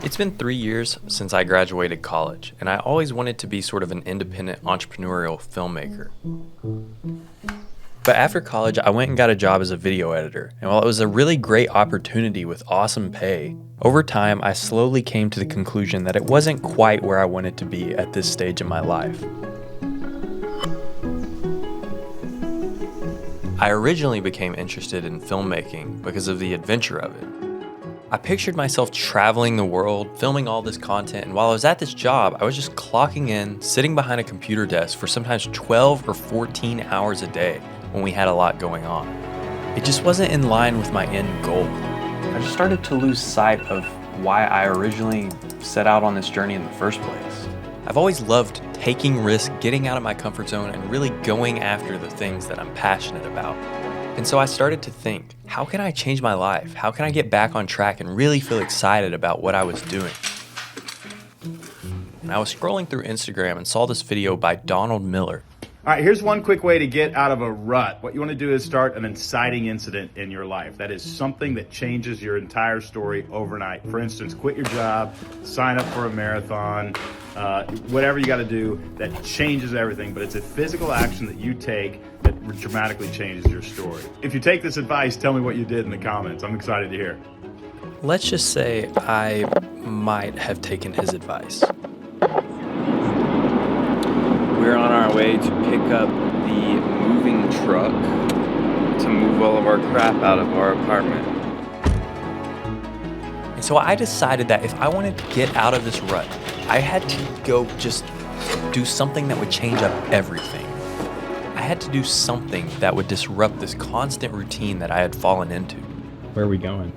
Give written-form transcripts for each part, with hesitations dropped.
It's been 3 years since I graduated college, and I always wanted to be sort of an independent entrepreneurial filmmaker. But after college, I went and got a job as a video editor, and while it was a really great opportunity with awesome pay, over time I slowly came to the conclusion that it wasn't quite where I wanted to be at this stage in my life. I originally became interested in filmmaking because of the adventure of it. I pictured myself traveling the world, filming all this content, and while I was at this job, I was just clocking in, sitting behind a computer desk for sometimes 12 or 14 hours a day when we had a lot going on. It just wasn't in line with my end goal. I just started to lose sight of why I originally set out on this journey in the first place. I've always loved taking risks, getting out of my comfort zone, and really going after the things that I'm passionate about. And so I started to think, how can I change my life? How can I get back on track and really feel excited about what I was doing? And I was scrolling through Instagram and saw this video by Donald Miller. All right, here's one quick way to get out of a rut. What you want to do is start an inciting incident in your life. That is something that changes your entire story overnight. For instance, quit your job, sign up for a marathon, whatever you got to do that changes everything. But it's a physical action that you take that dramatically changes your story. If you take this advice, tell me what you did in the comments. I'm excited to hear. Let's just say I might have taken his advice. We're on our way to pick up the moving truck to move all of our crap out of our apartment. And so I decided that if I wanted to get out of this rut, I had to go just do something that would change up everything. I had to do something that would disrupt this constant routine that I had fallen into. Where are we going?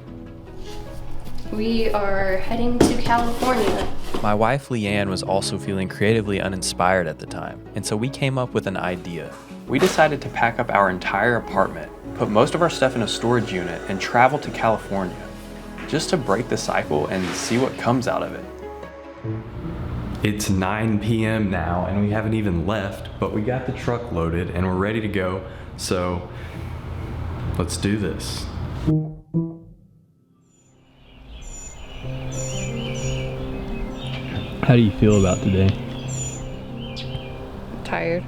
We are heading to California. My wife Leighann was also feeling creatively uninspired at the time, and so we came up with an idea. We decided to pack up our entire apartment, put most of our stuff in a storage unit, and travel to California, just to break the cycle and see what comes out of it. It's 9 p.m. now, and we haven't even left, but we got the truck loaded and we're ready to go, so let's do this. How do you feel about today? Tired.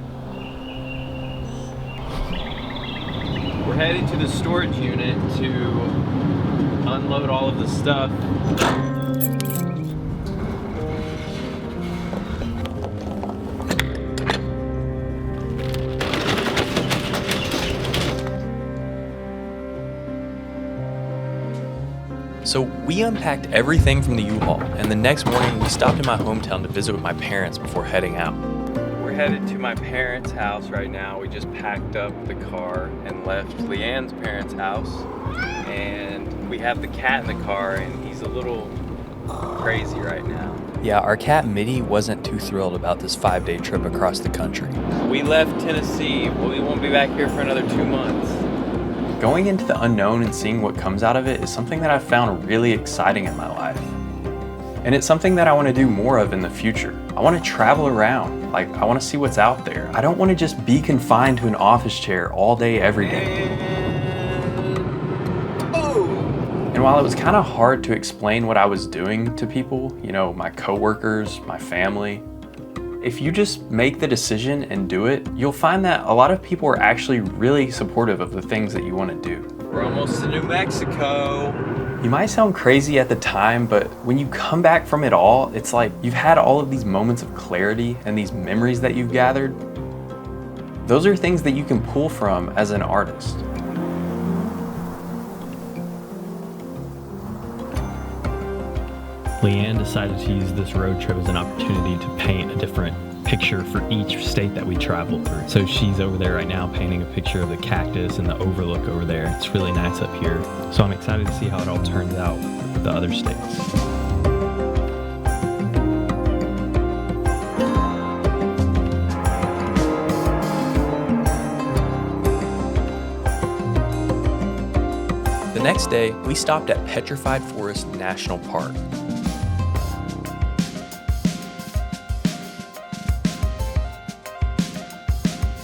We're heading to the storage unit to unload all of the stuff. So we unpacked everything from the U-Haul, and the next morning we stopped in my hometown to visit with my parents before heading out. We're headed to my parents' house right now. We just packed up the car and left Leighann's parents' house. And we have the cat in the car, and he's a little crazy right now. Yeah, our cat Mitty wasn't too thrilled about this 5-day trip across the country. We left Tennessee. We won't be back here for another 2 months. Going into the unknown and seeing what comes out of it is something that I've found really exciting in my life. And it's something that I want to do more of in the future. I want to travel around. I want to see what's out there. I don't want to just be confined to an office chair all day, every day. And while it was kind of hard to explain what I was doing to people, my coworkers, my family, if you just make the decision and do it, you'll find that a lot of people are actually really supportive of the things that you want to do. We're almost to New Mexico. You might sound crazy at the time, but when you come back from it all, it's like you've had all of these moments of clarity and these memories that you've gathered. Those are things that you can pull from as an artist. Leighann decided to use this road trip as an opportunity to paint a different picture for each state that we travel through. So she's over there right now painting a picture of the cactus and the overlook over there. It's really nice up here. So I'm excited to see how it all turns out with the other states. The next day, we stopped at Petrified Forest National Park.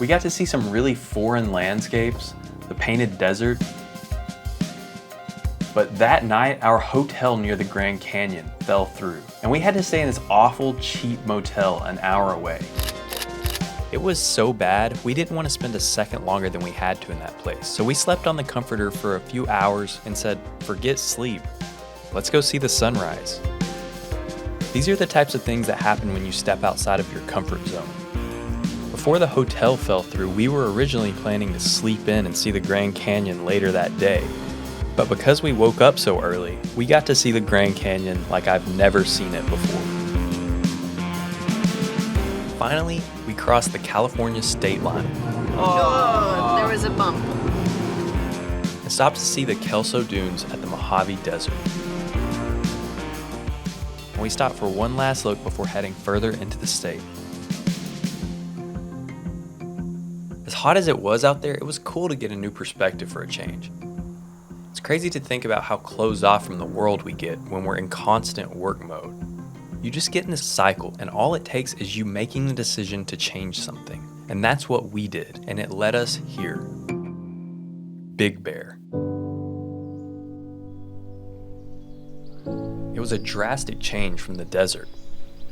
We got to see some really foreign landscapes, the painted desert, But that night, our hotel near the Grand Canyon fell through, and we had to stay in this awful cheap motel an hour away. It was so bad, we didn't want to spend a second longer than we had to in that place, so we slept on the comforter for a few hours and said, forget sleep, let's go see the sunrise. These are the types of things that happen when you step outside of your comfort zone. Before the hotel fell through, we were originally planning to sleep in and see the Grand Canyon later that day. But because we woke up so early, we got to see the Grand Canyon like I've never seen it before. Finally, we crossed the California state line. Oh, there was a bump. And stopped to see the Kelso Dunes at the Mojave Desert. And we stopped for one last look before heading further into the state. As hot as it was out there, it was cool to get a new perspective for a change. It's crazy to think about how closed off from the world we get when we're in constant work mode. You just get in this cycle, and all it takes is you making the decision to change something. And that's what we did, and it led us here. Big Bear. It was a drastic change from the desert,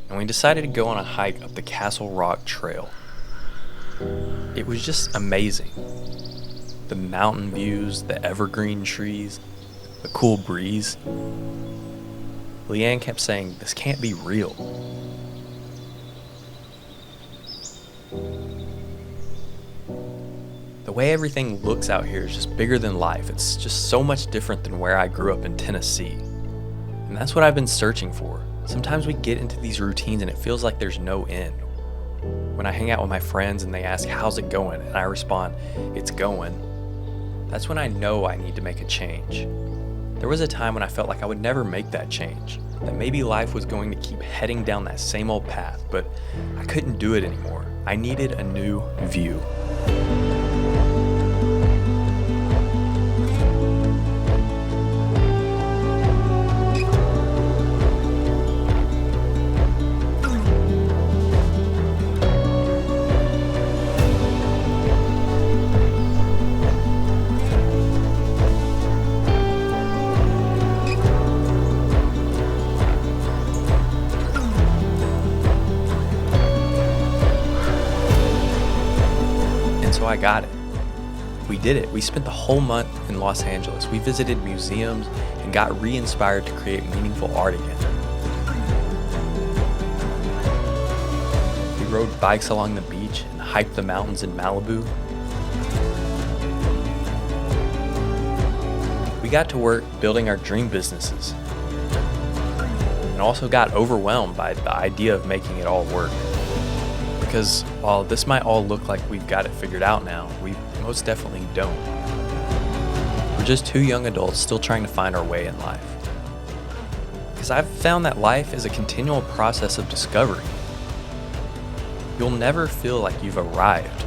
and we decided to go on a hike up the Castle Rock Trail. It was just amazing. The mountain views, the evergreen trees, the cool breeze. Leighann kept saying, this can't be real. The way everything looks out here is just bigger than life. It's just so much different than where I grew up in Tennessee. And that's what I've been searching for. Sometimes we get into these routines and it feels like there's no end. When I hang out with my friends and they ask, how's it going? And I respond, it's going. That's when I know I need to make a change. There was a time when I felt like I would never make that change, that maybe life was going to keep heading down that same old path, but I couldn't do it anymore. I needed a new view. So I got it. We did it. We spent the whole month in Los Angeles. We visited museums and got re-inspired to create meaningful art again. We rode bikes along the beach and hiked the mountains in Malibu. We got to work building our dream businesses and also got overwhelmed by the idea of making it all work. Because while this might all look like we've got it figured out now, we most definitely don't. We're just two young adults still trying to find our way in life. Because I've found that life is a continual process of discovery. You'll never feel like you've arrived.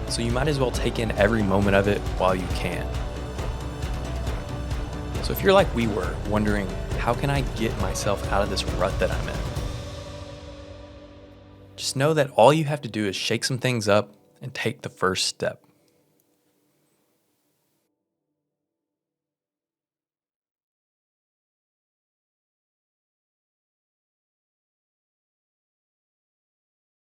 So you might as well take in every moment of it while you can. So if you're like we were, wondering, how can I get myself out of this rut that I'm in? Just know that all you have to do is shake some things up and take the first step.